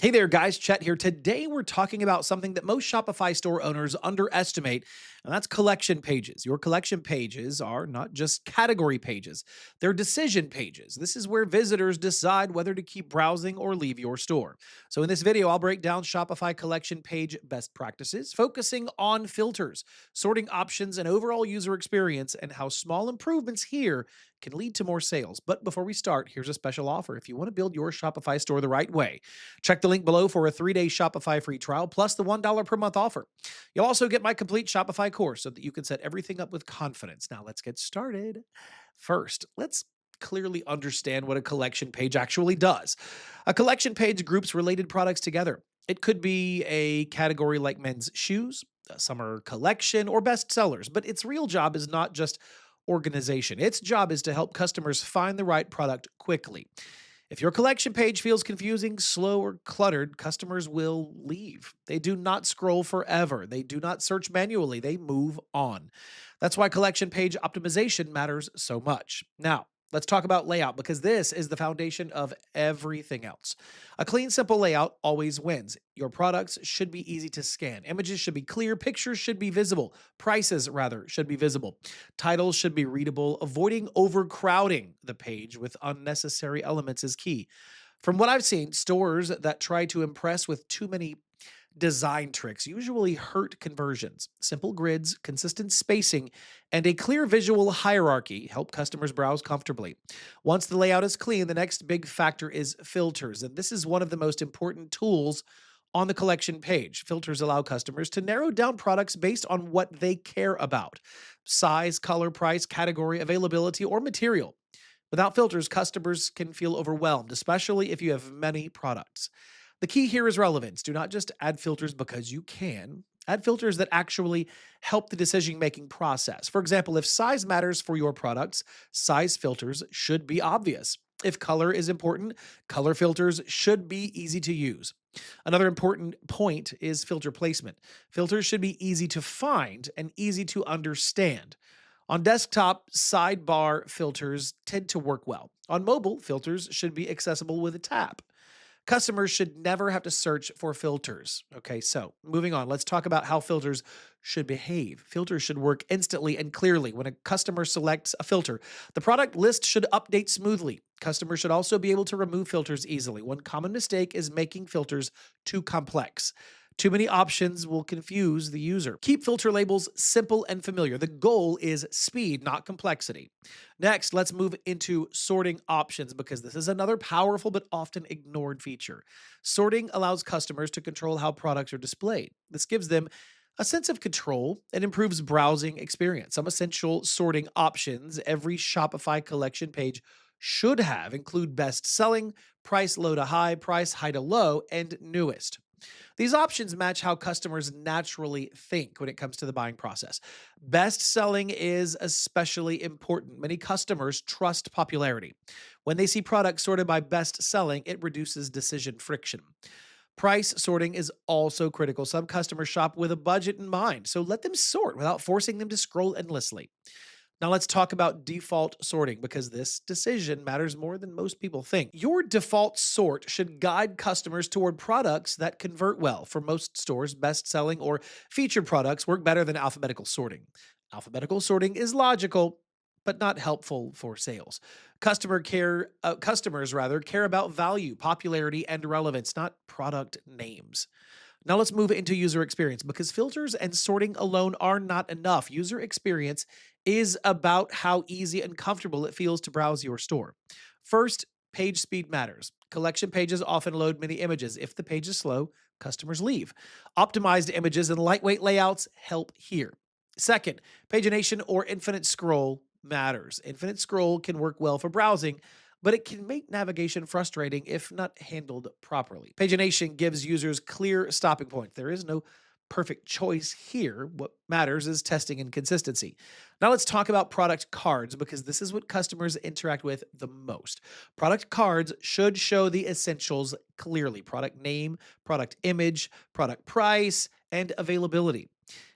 Hey there, guys. Chet here. Today, we're talking about something that most Shopify store owners underestimate, and that's collection pages. Your collection pages are not just category pages, they're decision pages. This is where visitors decide whether to keep browsing or leave your store. So, in this video, I'll break down Shopify collection page best practices, focusing on filters, sorting options, and overall user experience, and how small improvements here can lead to more sales. But before we start, here's a special offer. If you want to build your Shopify store the right way, check the link below for a 3-day Shopify free trial plus the $1 per month offer. You'll also get my complete Shopify course so that you can set everything up with confidence. Now, let's get started. First, let's clearly understand what a collection page actually does. A collection page groups related products together. It could be a category like men's shoes, a summer collection, or best sellers, but its real job is not just organization. Its job is to help customers find the right product quickly. If your collection page feels confusing, slow, or cluttered, customers will leave. They do not scroll forever. They do not search manually. They move on. That's why collection page optimization matters so much. Now, let's talk about layout because this is the foundation of everything else. A clean, simple layout always wins. Your products should be easy to scan. Images should be clear. Pictures should be visible. Prices, rather, should be visible. Titles should be readable. Avoiding overcrowding the page with unnecessary elements is key. From what I've seen, stores that try to impress with too many design tricks usually hurt conversions. Simple grids, consistent spacing, and a clear visual hierarchy help customers browse comfortably. Once the layout is clean, the next big factor is filters, and this is one of the most important tools on the collection page. Filters allow customers to narrow down products based on what they care about: size, color, price, category, availability, or material. Without filters, customers can feel overwhelmed, especially if you have many products. The key here is relevance. Do not just add filters because you can. Add filters that actually help the decision making process. For example, if size matters for your products, size filters should be obvious. If color is important, color filters should be easy to use. Another important point is filter placement. Filters should be easy to find and easy to understand. On desktop, sidebar filters tend to work well. On mobile, filters should be accessible with a tap. Customers should never have to search for filters. Okay, so moving on, let's talk about how filters should behave. Filters should work instantly and clearly. When a customer selects a filter, the product list should update smoothly. Customers should also be able to remove filters easily. One common mistake is making filters too complex. Too many options will confuse the user. Keep filter labels simple and familiar. The goal is speed, not complexity. Next, let's move into sorting options because this is another powerful but often ignored feature. Sorting allows customers to control how products are displayed. This gives them a sense of control and improves browsing experience. Some essential sorting options every Shopify collection page should have include best selling, price low to high, price high to low, and newest. These options match how customers naturally think when it comes to the buying process. Best selling is especially important. Many customers trust popularity. When they see products sorted by best selling, it reduces decision friction. Price sorting is also critical. Some customers shop with a budget in mind, so let them sort without forcing them to scroll endlessly. Now let's talk about default sorting because this decision matters more than most people think. Your default sort should guide customers toward products that convert well. For most stores, best selling or featured products work better than alphabetical sorting. Alphabetical sorting is logical, but not helpful for sales. Customers rather care about value, popularity, and relevance, not product names. Now let's move into user experience because filters and sorting alone are not enough. User experience is about how easy and comfortable it feels to browse your store. First, page speed matters. Collection pages often load many images. If the page is slow, customers leave. Optimized images and lightweight layouts help here. Second, pagination or infinite scroll matters. Infinite scroll can work well for browsing, but it can make navigation frustrating if not handled properly. Pagination gives users clear stopping points. There is no perfect choice here. What matters is testing and consistency. Now let's talk about product cards because this is what customers interact with the most. Product cards should show the essentials clearly: product name, product image, product price, and availability.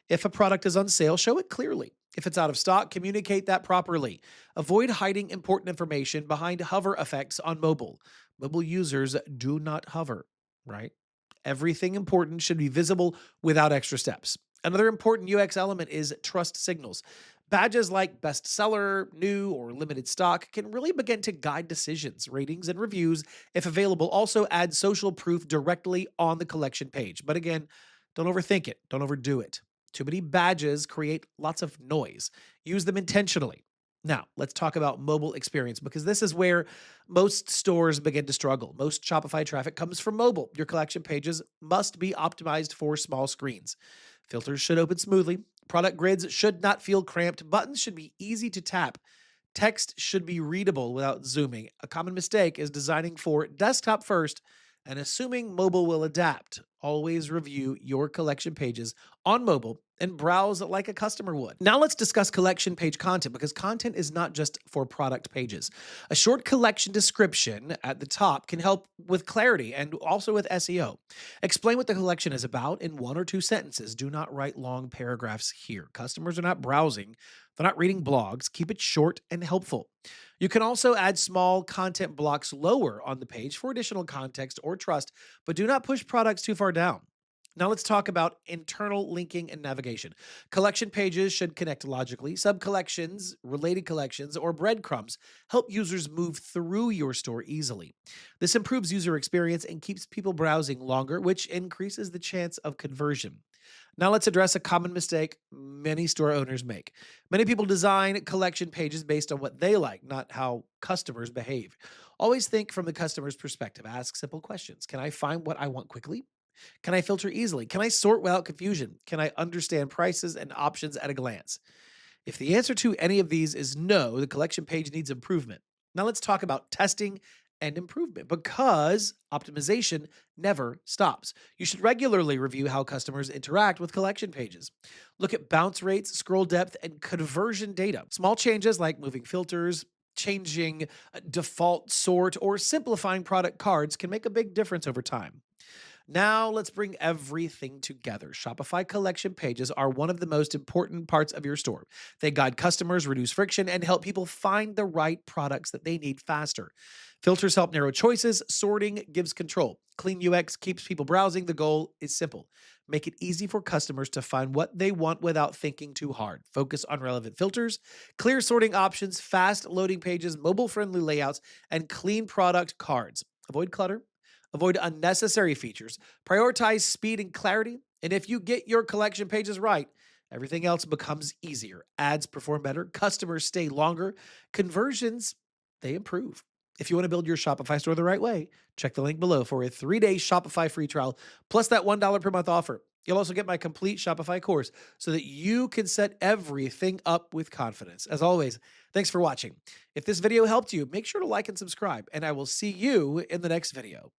If a product is on sale, show it clearly. If it's out of stock, communicate that properly. Avoid hiding important information behind hover effects on mobile. Mobile users do not hover. right? Everything important should be visible without extra steps. Another important UX element is trust signals. Badges like bestseller, new, or limited stock can really begin to guide decisions. Ratings and reviews, if available, also add social proof directly on the collection page. But again, don't overthink it, don't overdo it. Too many badges create lots of noise. Use them intentionally. Now, let's talk about mobile experience because this is where most stores begin to struggle. Most Shopify traffic comes from mobile. Your collection pages must be optimized for small screens. Filters should open smoothly. Product grids should not feel cramped. Buttons should be easy to tap. Text should be readable without zooming. A common mistake is designing for desktop first and assuming mobile will adapt. Always review your collection pages on mobile and browse like a customer would. Now let's discuss collection page content because content is not just for product pages. A short collection description at the top can help with clarity and also with SEO. Explain what the collection is about in 1 or 2 sentences. Do not write long paragraphs here. Customers are not browsing, they're not reading blogs. Keep it short and helpful. You can also add small content blocks lower on the page for additional context or trust, but do not push products too far down. Now let's talk about internal linking and navigation. Collection pages should connect logically. Sub-collections, related collections, or breadcrumbs help users move through your store easily. This improves user experience and keeps people browsing longer, which increases the chance of conversion. Now let's address a common mistake many store owners make. Many people design collection pages based on what they like, not how customers behave. Always think from the customer's perspective. Ask simple questions. Can I find what I want quickly? Can I filter easily? Can I sort without confusion? Can I understand prices and options at a glance? If the answer to any of these is no, the collection page needs improvement. Now let's talk about testing and improvement because optimization never stops. You should regularly review how customers interact with collection pages. Look at bounce rates, scroll depth, and conversion data. Small changes like moving filters, changing default sort, or simplifying product cards can make a big difference over time. Now, let's bring everything together. Shopify collection pages are one of the most important parts of your store. They guide customers, reduce friction, and help people find the right products that they need faster. Filters help narrow choices, sorting gives control. Clean UX keeps people browsing. The goal is simple: make it easy for customers to find what they want without thinking too hard. Focus on relevant filters, clear sorting options, fast loading pages, mobile friendly layouts, and clean product cards. Avoid clutter. Avoid unnecessary features, prioritize speed and clarity, and if you get your collection pages right, everything else becomes easier. Ads perform better, customers stay longer, conversions, they improve. If you want to build your Shopify store the right way, check the link below for a 3-day Shopify free trial, plus that $1 per month offer. You'll also get my complete Shopify course so that you can set everything up with confidence. As always, thanks for watching. If this video helped you, make sure to like and subscribe, and I will see you in the next video.